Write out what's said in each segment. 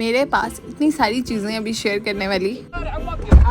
मेरे पास इतनी सारी चीज़ें अभी शेयर करने वाली।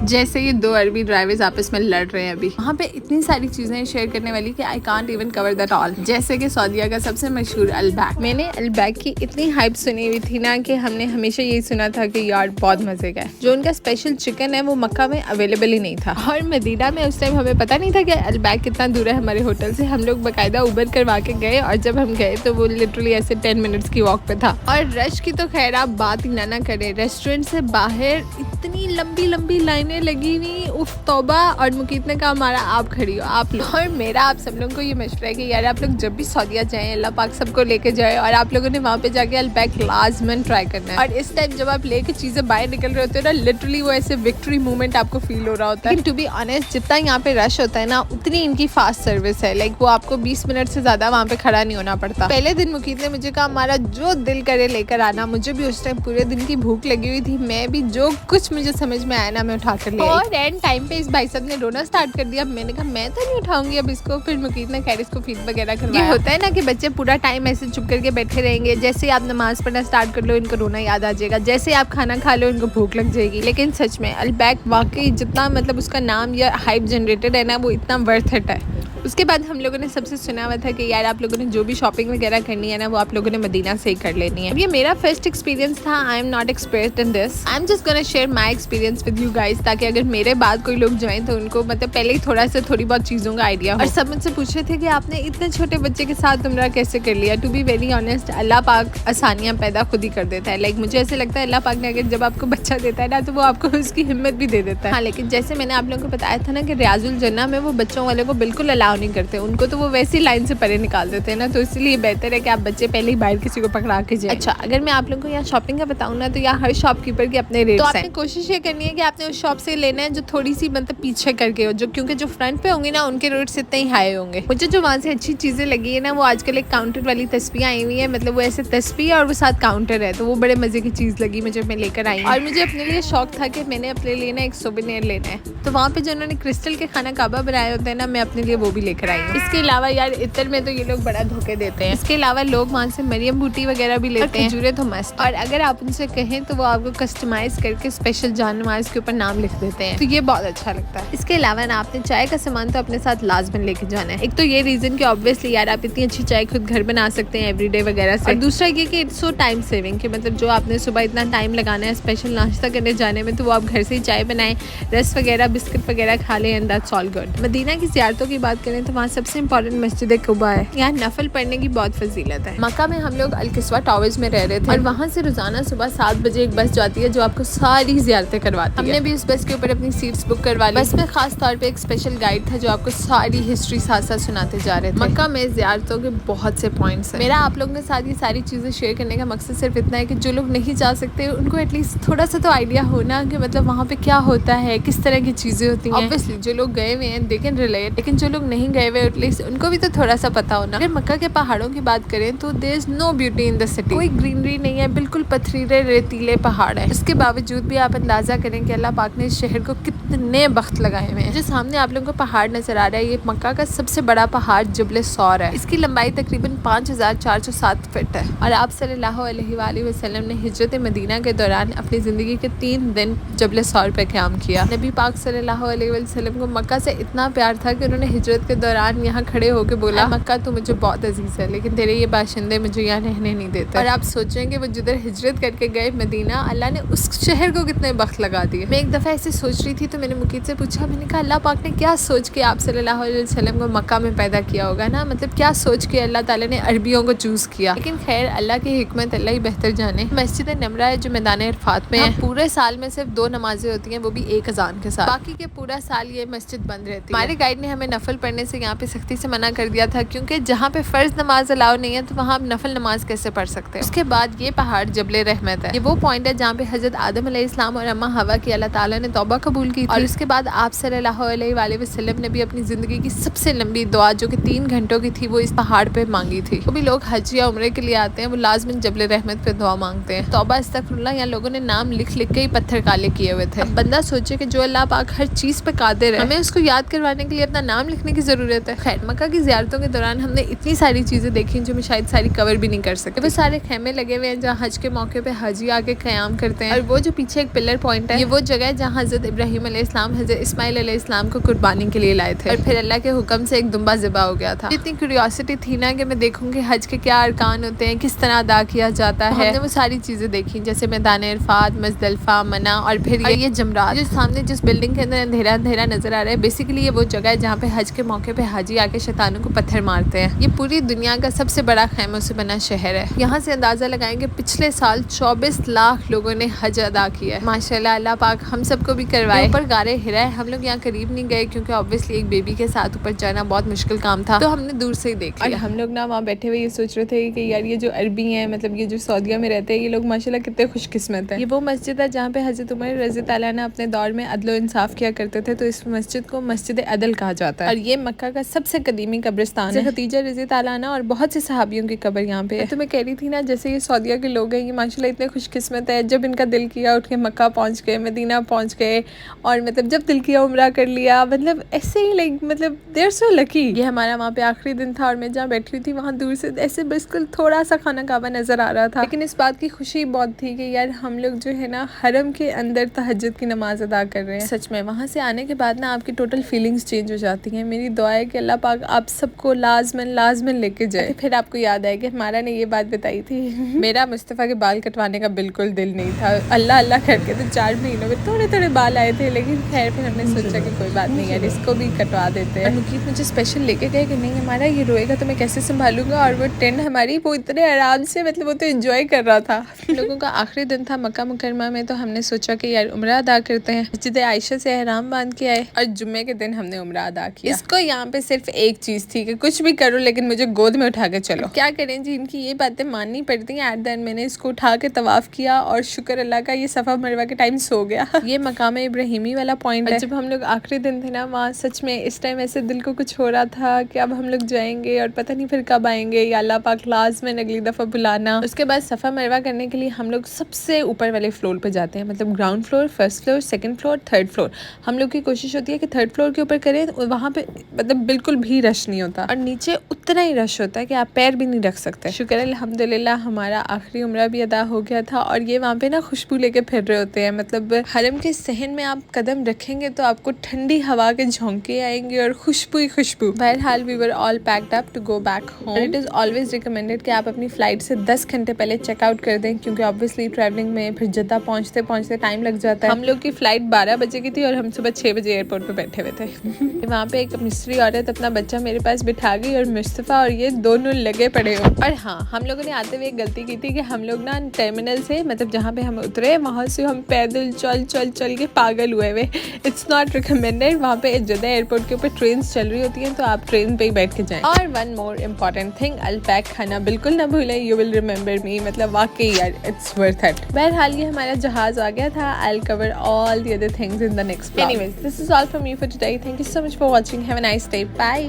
जैसे ये दो अरबी ड्राइवर्स आपस में लड़ रहे हैं अभी। वहाँ पे इतनी सारी चीजें शेयर करने वाली कि I can't even cover that all. जैसे कि सऊदीया का सबसे मशहूर अलबैक। मैंने अलबैक की इतनी हाइप सुनी हुई थी ना कि हमने हमेशा यही सुना था कि यार बहुत मजे का है। जो उनका स्पेशल चिकन है वो मक्का में अवेलेबल ही नहीं था, और मदीना में उस टाइम हमें पता नहीं था कि अलबैक कितना दूर है हमारे होटल से। हम लोग बाकायदा उबर करवा के गए, और जब हम गए तो वो लिटरली ऐसे 10 मिनट्स की वॉक पे था। और रश की तो खैर आप बात ही ना करें। रेस्टोरेंट से बाहर इतनी लंबी लंबी लाइनें लगी हुई, उफ तौबा। और मुकीत ने कहा हमारा आप खड़ी हो आप लोग। और मेरा आप सब लोगों को ये मशवरा है कि यार आप लोग जब भी सऊदीया जाएं, अल्लाह पाक सबको लेके जाए, और आप लोगों ने वहाँ पे जाके अलबैक लाजमन ट्राई करना है। और इस टाइम जब आप लेके चीज़ें बाहर निकल रहे होते हो ना, लिटरली वो ऐसे विक्ट्री मूवमेंट आपको फील हो रहा होता है। टू बी ऑनेस्ट, जितना यहाँ पे रश होता है ना, उतनी इनकी फास्ट सर्विस है। लाइक वो आपको 20 मिनट से ज़्यादा वहाँ पे खड़ा नहीं होना पड़ता। पहले दिन मुकीत ने मुझे कहा हमारा जो दिल करे लेकर आना। मुझे भी उस टाइम पूरे दिन की भूख लगी हुई थी। मैं भी जो कुछ मुझे समझ में आया ना मैं उठा कर लिया। और एंड टाइम पे इस भाई साहब ने रोना स्टार्ट कर दिया। मैंने कहा मैं तो नहीं उठाऊंगी अब इसको। फिर मुकीत ने खैर इसको फीड वगैरह करवाया। ये होता है ना कि बच्चे पूरा टाइम ऐसे चुप करके बैठे रहेंगे। जैसे ही आप नमाज पढ़ना स्टार्ट कर लो इनको रोना याद आ जाएगा। जैसे आप खाना खा लो इनको भूख लग जाएगी। लेकिन सच में अलबैक वाकई जितना मतलब उसका नाम या हाइप जनरेटेड है ना, वो इतना वर्थ इट है। उसके बाद हम लोगों ने सबसे सुना हुआ था कि यार आप लोगों ने जो भी शॉपिंग वगैरह करनी है ना, वो आप लोगों ने मदीना से ही कर लेनी है। ये मेरा फर्स्ट एक्सपीरियंस था। I am not expert in this. I am just gonna share my experience with you guys, ताकि अगर मेरे बाद कोई लोग जाएं तो उनको मतलब पहले ही थोड़ी बहुत चीज़ों का आइडिया हो। और सब मुझसे पूछ रहे थे कि आपने इतने छोटे बच्चे के साथ उम्रा कैसे कर लिया। टू बी वेरी ऑनेस्ट, अल्लाह पाक आसानियाँ पैदा खुद ही कर देता है। लाइक मुझे ऐसे लगता है अल्लाह पाक ने अगर जब आपको बच्चा देता है ना, तो वो आपको उसकी हिम्मत भी दे देता है। हाँ, लेकिन जैसे मैंने आप लोगों को बताया था ना कि रियाजुल जन्ना में वो बच्चों वाले को बिल्कुल अलाउ नहीं करते। उनको तो वो वैसी लाइन से परे निकाल देते हैं ना, तो इसलिए बेहतर है कि आप बच्चे पहले ही बाहर किसी को पकड़ा के जाए। अच्छा, अगर मैं आप लोगों को यहाँ शॉपिंग का बताऊँ ना, तो यहाँ हर शॉपकीपर के अपने रेट्स हैं। तो आपने कोशिश ये करनी है कि आपने उस शॉप से लेना है जो थोड़ी सी मतलब पीछे करके हो, जो क्योंकि जो फ्रंट पे होंगी ना उनके रेट्स इतने ही हाई होंगे। मुझे जो वहाँ से अच्छी चीजें लगी है ना, वो आजकल एक काउंटर वाली तस्वीर आई हुई है। मतलब वो ऐसे तस्वीर और वो साथ काउंटर है, तो वो बड़े मजे की चीज लगी मुझे, मैं लेकर आई। और मुझे अपने लिए शौक था कि मैंने अपने लिए ना एक सोवेनियर लेना है। तो वहाँ पे जो उन्होंने क्रिस्टल के खाना काबा बनाए होते हैं ना, मैं अपने लिए वो भी लेकर आई हूँ। इसके अलावा यार इतर में तो ये लोग बड़ा धोखे देते हैं। इसके अलावा लोग वहाँ से मरियम बूटी वगैरह भी लेते हैं। खजूरें तो मस्त। और अगर आप उनसे कहें तो वो आपको कस्टमाइज करके स्पेशल जान नमाज के ऊपर नाम लिख देते हैं, तो ये बहुत अच्छा लगता है। इसके अलावा ना आपने चाय का सामान तो अपने साथ लाजमन लेके जाना है। एक तो ये रीजन कि ऑब्वियसली यार आप इतनी अच्छी चाय खुद घर बना सकते हैं एवरीडे वगैरह से। और दूसरा ये कि इट्स सो टाइम सेविंग, कि मतलब जो आपने सुबह इतना टाइम लगाना है स्पेशल नाश्ता करने जाने में, तो वो आप घर से ही चाय बनाएं, रस वगैरह बिस्किट वगैरह खा लें, and that's all good. Medina की ज़ियारतों की बात करें तो वहाँ सबसे इंपॉर्टेंट मस्जिद कुबा है। यहाँ नफल पढ़ने की बहुत फजीलत है। मक्का में हम लोग अल-किस्वा टावर्स में रह रहे थे, और वहाँ से रोजाना सुबह 7 बजे एक बस जाती है जो आपको सारी ज़ियारतें करवाती है। हमने भी उस बस के ऊपर अपनी सीट्स बुक करवा ली। बस में खास तौर पे एक स्पेशल गाइड था जो आपको सारी हिस्ट्री साथ साथ सुनाते जा रहे थे। मक्का में ज़ियारतों के बहुत से पॉइंट्स हैं। मेरा आप लोगों के साथ ये सारी चीज़ें शेयर करने का मकसद सिर्फ इतना है कि जो लोग नहीं जा सकते उनको एटलीस्ट थोड़ा सा तो आइडिया होना कि मतलब वहाँ पे क्या होता है, किस तरह की चीज़ें होती हैं। ऑब्वियसली जो लोग गए हुए हैं दे कैन रिलेट, लेकिन जो लोग नहीं गए हुए एटलीस्ट उनको भी तो थोड़ा सा पता होना। अगर मक्का के पहाड़ों की बात करें तो there is no beauty in the city. कोई ग्रीनरी नहीं है, बिल्कुल पथरीले रेतीले पहाड़ है। इसके बावजूद भी आप अंदाजा करें कि अल्लाह पाक ने इस शहर को कितने वक्त लगाए हुए हैं। जो सामने आप लोगों को पहाड़ नजर आ रहा है, ये मक्का का सबसे बड़ा पहाड़ जबल सौर है। इसकी लंबाई तकरीबन 5407 फीट है। और आप सल्लल्लाहु अलैहि वसल्लम ने हिजरत मदीना के दौरान अपनी जिंदगी के 3 दिन जबल सौर पे क़याम किया। नबी पाक सल्लल्लाहु अलैहि वसल्लम को मक्का से इतना प्यार था कि उन्होंने हिजरत के दौरान यहाँ खड़े होकर बोला, मक्का तो मुझे बहुत अजीज है, लेकिन तेरे ये बाशिंदे मुझे यहाँ रहने नहीं देते। और आप सोचेंगे वो जिधर हिजरत करके गए मदीना, अल्लाह ने उस शहर को कितने वक्त लगा दिए। मैं एक दफ़ा ऐसे सोच रही थी तो मैंने मुकीत से पूछा, मैंने कहा अल्लाह पाक ने क्या सोच के आप सल्लल्लाहु अलैहि वसल्लम को मक्का में पैदा किया होगा ना, मतलब क्या सोच के अल्लाह ताला ने अरबियों को चूज किया। लेकिन खैर अल्लाह की हिकमत अल्लाह ही बेहतर जाने। मस्जिद नमरा है जो मैदान इरफात में है। पूरे साल में सिर्फ 2 नमाजें होती हैं, वो भी एक अजान के साथ। बाकी के पूरा साल ये मस्जिद बंद रहती है। हमारे गाइड ने हमें नफल पढ़ने से यहाँ पे सख्ती से मना कर दिया था, क्योंकि जहाँ पे फर्ज नमाज अलाउ नहीं है तो वहाँ आप नफल नमाज कैसे पढ़ सकते हैं। उसके बाद ये पहाड़ जबले रहमत है। ये वो पॉइंट है जहाँ पे हजरत आदम अलैहिस्सलाम और अम्मा हवा की अल्लाह ताला ने तौबा कबूल की थी। और उसके बाद आप सल्लल्लाहु अलैहि वसल्लम ने भी अपनी जिंदगी की सबसे लंबी दुआ जो कि 3 घंटों की थी, वो इस पहाड़ पे मांगी थी। वो भी लोग हज या उम्रे के लिए आते हैं, वो लाजमन जबले रहमत पे दुआ मांगते हैं। तौबा अस्तगफिरुल्लाह, यहाँ लोगों ने नाम लिख लिख के ही पत्थर काले किए हुए थे। अब बंदा सोचे कि जो अल्लाह पाक हर चीज पे कादिर है, हमें उसको याद करवाने के लिए अपना नाम लिखने की ज़रूरत है। खैर, मक्का की ज़ियारतों के दौरान हमने इतनी सारी चीज़ें देखी जो मैं शायद सारी कवर भी नहीं कर सकती। वो सारे खेमे लगे हुए हैं जहाँ हज के मौके पे हाजी आके क़याम करते हैं, और वो जो पीछे एक पिलर पॉइंट है, ये वो जगह है जहाँ हज़रत इब्राहिम अलैहिस्सलाम हज़रत इस्माइल अलैहिस्सलाम को कुर्बानी के लिए लाए थे, और फिर अल्लाह के हुक्म से एक दुम्बा ज़िबा हो गया था। इतनी क्यूरियोसिटी थी ना कि मैं देखूंगी हज के क्या अरकान होते हैं, किस तरह अदा किया जाता है। हमने वो सारी चीज़ें देखी, जैसे मैदान इरफात, मुज़दलिफा, मना, और फिर ये जमरात। जो सामने जिस बिल्डिंग के अंदर अंधेरा अंधेरा नजर आ रहा है, बेसिकली ये वो जगह है जहाँ पे हज के मौके पे हाजी आके शैतानों को पत्थर मारते हैं। ये पूरी दुनिया का सबसे बड़ा खैमों से बना शहर है। यहाँ से अंदाजा लगाएंगे पिछले साल 24 लाख लोगों ने हज अदा किया है। माशाल्लाह, अल्लाह पाक हम सबको भी करवाए। ऊपर गारे हिरा है, हम लोग यहाँ करीब नहीं गए क्योंकि ऑब्वियसली एक बेबी के साथ ऊपर जाना बहुत मुश्किल काम था, तो हमने दूर से ही देख लिया। हम लोग ना वहाँ बैठे हुए ये सोच रहे थे कि यार ये जो अरबी हैं, मतलब ये जो सऊदीया में रहते हैं, ये लोग माशाल्लाह कितने खुशकिस्मत है। ये वो मस्जिद है जहाँ पे हजरत उमर रज़ी ताला ने अपने दौर में अदल इंसाफ किया करते थे, तो इस मस्जिद को मस्जिद अदल कहा जाता है। और ये मक्का का सबसे कदीमी कब्रिस्तान है। खदीजा रज़ी ताला अन्हा और बहुत से सहाबियों की कब्र यहाँ पे है। तो मैं कह रही थी ना, जैसे ये सऊदीया के लोग हैं, ये माशाल्लाह इतने खुशकिस्मत है, जब इनका दिल किया उठ के मक्का पहुँच गए, मदीना पहुँच गए, और मतलब जब दिल किया उम्रा कर लिया, मतलब ऐसे ही लाइक मतलब दे आर सो लकी। ये हमारा वहाँ पे आखिरी दिन था, और मैं जहाँ बैठी हुई थी वहाँ दूर से ऐसे बिल्कुल थोड़ा सा खाना काबा नजर आ रहा था, लेकिन इस बात की खुशी बहुत थी कि यार हम लोग जो है ना हरम के अंदर तहज्जुद की नमाज अदा कर रहे हैं। सच में वहाँ से आने के बाद ना आपकी टोटल फीलिंग्स चेंज हो जाती हैं। मेरी दुआ है कि अल्लाह पाक आप सबको लाजमन लेके जाए। फिर आपको याद आए कि हमारा ने ये बात बताई थी, मेरा मुस्तफ़ा के बाल कटवाने का बिल्कुल दिल नहीं था। अल्लाह अल्लाह करके तो 4 महीनों में थोड़े थोड़े बाल आए थे, लेकिन खैर फिर हमने सोचा कि कोई बात नहीं यार, इसको भी कटवा देते हैं। मुकीत मुझे स्पेशल लेके गए कि नहीं हमारा ये रोएगा तो मैं कैसे संभालूंगा, और वो टेंट हमारी वो इतने आराम से, मतलब वो तो एंजॉय कर रहा था। लोगों का आखिरी दिन था मक्का मुकरमा में, तो हमने सोचा कि यार उम्रा अदा करते हैं। मस्जिद आयशा से एहराम बांध के आए, और जुम्मे के दिन हमने उम्रा अदा किया। इसको यहाँ पे सिर्फ एक चीज थी कि कुछ भी करो लेकिन मुझे गोद में उठा के चलो। क्या करें जी, इनकी ये बातें माननी पड़ती हैं। एट द एंड मैंने इसको उठा के तवाफ किया, और शुक्र अल्लाह का ये सफा मरवा के टाइम सो गया। ये मकाम इब्राहिमी वाला पॉइंट है। जब हम लोग आखिरी दिन थे ना वहाँ, सच में इस टाइम ऐसे दिल को कुछ हो रहा था कि अब हम लोग जाएंगे और पता नहीं फिर कब आएंगे, या अल्लाह पाक लाज़िमन अगली दफा बुलाना। उसके बाद सफा मरवा करने के लिए हम लोग सबसे ऊपर वाले फ्लोर पे जाते हैं, मतलब ground floor, first floor, second floor, third floor. हम लोग की कोशिश होती है कि थर्ड फ्लोर के ऊपर करें, वहाँ पे मतलब बिल्कुल भी रश नहीं होता, और नीचे उतना ही रश होता है कि आप पैर भी नहीं रख सकते। शुक्र अल्हम्दुलिल्लाह हमारा आखिरी उम्रा भी अदा हो गया था। और ये वहाँ पे ना खुशबू लेके फिर रहे होते हैं, मतलब हरम के सहन में आप कदम रखेंगे तो आपको ठंडी हवा के झोंके आएंगे और खुशबू ही खुशबू। बहरहाल we were all packed up to go back home. It is always recommended कि आप अपनी फ्लाइट से 10 घंटे पहले चेकआउट कर दें, क्योंकि ऑब्वियसली ट्रैवलिंग में फिर जद्दा पहुँचते पहुँचते टाइम लग जाता है। हम लोग की फ्लाइट 12 बजे की थी और हम सुबह 6 बजे एयरपोर्ट पे बैठे हुए थे। वहाँ पे एक मिस्री औरत अपना बच्चा मेरे पास बिठा गई, और मुस्तफ़ा और ये दोनों लगे पड़े हो। और हाँ, हम लोगों ने आते हुए एक गलती की थी कि हम लोग ना टर्मिनल से, मतलब जहाँ पे हम उतरे वहाँ से हम पैदल चल के पागल हुए हुए। It's not recommended. वहाँ पे जद्दा एयरपोर्ट के ऊपर ट्रेन चल रही होती हैं, तो आप ट्रेन पे ही बैठ के जाएं। और वन मोर इम्पॉर्टेंट थिंग, अल्पैक खाना बिल्कुल ना भूलें। यू विल रिमेंबर मी, मतलब वाकई यार इट्स वर्थ इट। बहरहाल ये हमारा जहाज आ गया था। I will cover all the other things in the next vlog. Anyways, this is all from me for today. Thank you so much for watching. Have a nice day. Bye.